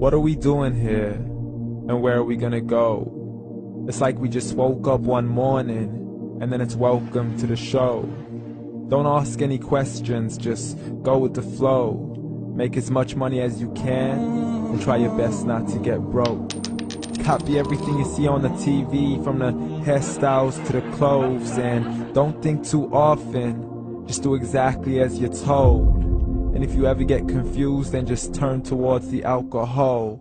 What are we doing here? And where are we gonna go? It's like we just woke up one morning and then it's welcome to the show. Don't ask any questions, just go with the flow. Make as much money as you can and try your best not to get broke. Copy everything you see on the TV, from the hairstyles to the clothes, and don't think too often, just do exactly as you're told. And if you ever get confused, then just turn towards the alcohol.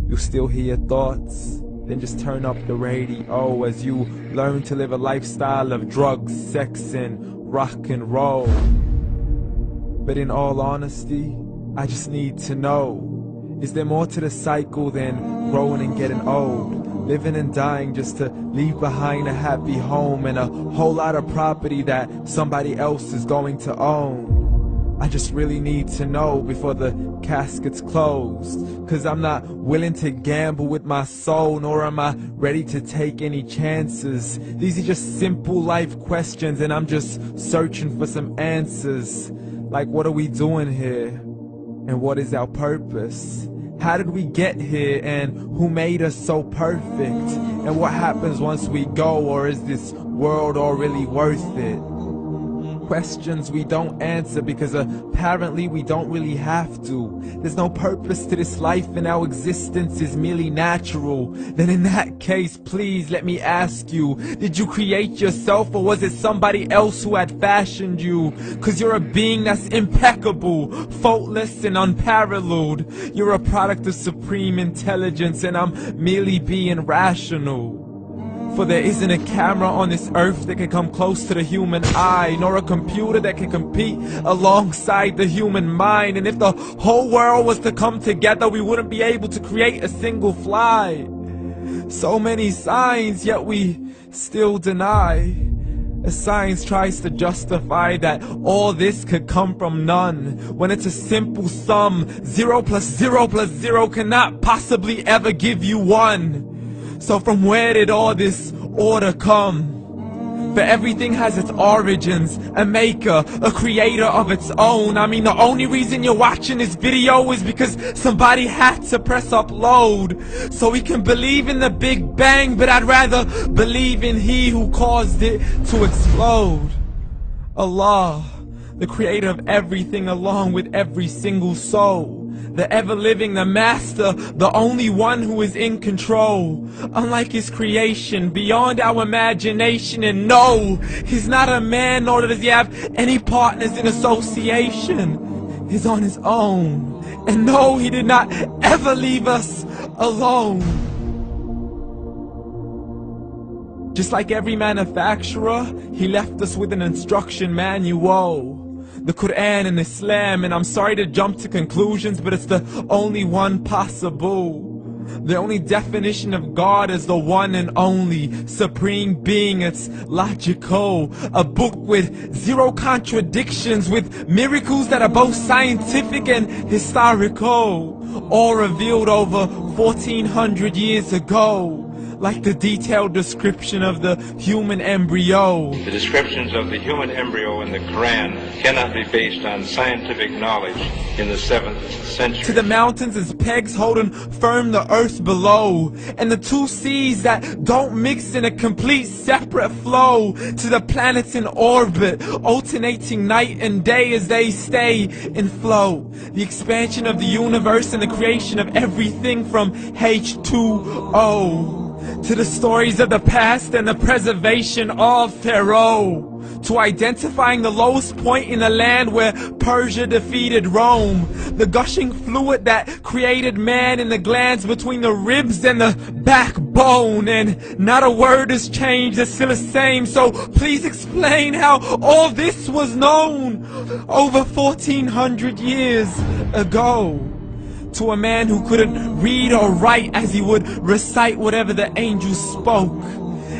You'll still hear your thoughts, then just turn up the radio as you learn to live a lifestyle of drugs, sex, and rock and roll. But in all honesty, I just need to know, is there more to the cycle than growing and getting old? Living and dying just to leave behind a happy home and a whole lot of property that somebody else is going to own. I just really need to know before the casket's closed, 'cause I'm not willing to gamble with my soul, nor am I ready to take any chances. These are just simple life questions and I'm just searching for some answers. Like, what are we doing here? And what is our purpose? How did we get here, and who made us so perfect? And what happens once we go, or is this world all really worth it? Questions we don't answer because apparently we don't really have to. There's no purpose to this life and our existence is merely natural. Then in that case, please let me ask you, did you create yourself, or was it somebody else who had fashioned you? 'Cause you're a being that's impeccable, faultless and unparalleled. You're a product of supreme intelligence and I'm merely being rational. For there isn't a camera on this earth that can come close to the human eye, nor a computer that can compete alongside the human mind. And if the whole world was to come together, we wouldn't be able to create a single fly. So many signs, yet we still deny. As science tries to justify that all this could come from none, when it's a simple sum. 0 plus 0 plus 0 cannot possibly ever give you 1. So from where did all this order come? For everything has its origins, a maker, a creator of its own. I mean, the only reason you're watching this video is because somebody had to press upload. So we can believe in the Big Bang, but I'd rather believe in He who caused it to explode. Allah, the creator of everything along with every single soul. The ever-living, the master, the only one who is in control. Unlike his creation, beyond our imagination. And no, he's not a man, nor does he have any partners in association. He's on his own. And no, he did not ever leave us alone. Just like every manufacturer, he left us with an instruction manual. The Quran and Islam, and I'm sorry to jump to conclusions, but it's the only one possible. The only definition of God is the one and only supreme being. It's logical, a book with 0 contradictions, with miracles that are both scientific and historical, all revealed over 1400 years ago. Like the detailed description of the human embryo. The descriptions of the human embryo in the Quran cannot be based on scientific knowledge in the 7th century. To the mountains as pegs holding firm the earth below, and the 2 seas that don't mix in a complete separate flow. To the planets in orbit, alternating night and day as they stay in flow. The expansion of the universe and the creation of everything from H2O. To the stories of the past and the preservation of Pharaoh. To identifying the lowest point in the land where Persia defeated Rome. The gushing fluid that created man in the glands between the ribs and the backbone. And not a word has changed, it's still the same. So please explain how all this was known over 1400 years ago. To a man who couldn't read or write, as he would recite whatever the angels spoke.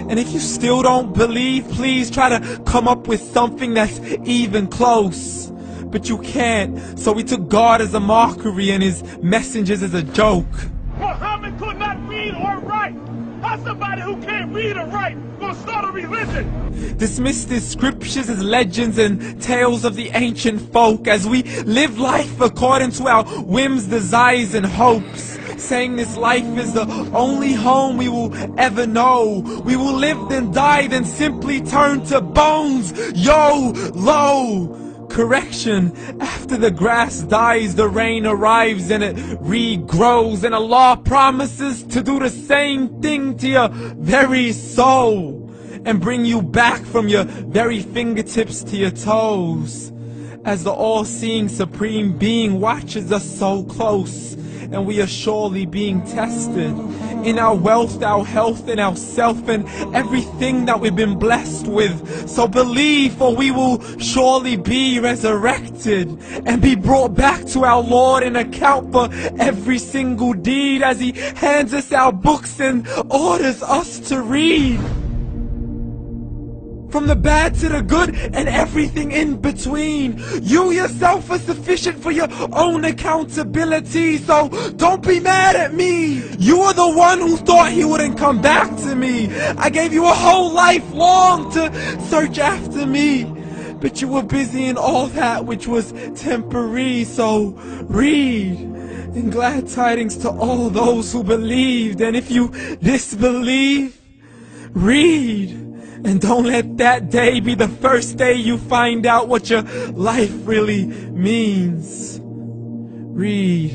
And if you still don't believe, please try to come up with something that's even close. But you can't, so we took God as a mockery and his messengers as a joke. Muhammad could not read or write. How's somebody who can't read or write gonna start a religion? Dismiss the scriptures as legends and tales of the ancient folk, as we live life according to our whims, desires, and hopes. saying this life is the only home we will ever know. We will live then die, then simply turn to bones. YOLO! Correction, after the grass dies, the rain arrives and it regrows, and Allah promises to do the same thing to your very soul and bring you back from your very fingertips to your toes, as the all-seeing supreme being watches us so close, and we are surely being tested in our wealth, our health, and our self, and everything that we've been blessed with. So believe, for we will surely be resurrected and be brought back to our Lord and account for every single deed, as He hands us our books and orders us to read. From the bad to the good and everything in between. You yourself are sufficient for your own accountability, so don't be mad at me. You are the one who thought He wouldn't come back to me. I gave you a whole life long to search after me, but you were busy in all that which was temporary. So read, and glad tidings to all those who believed. And if you disbelieve, read. And don't let that day be the first day you find out what your life really means. Read.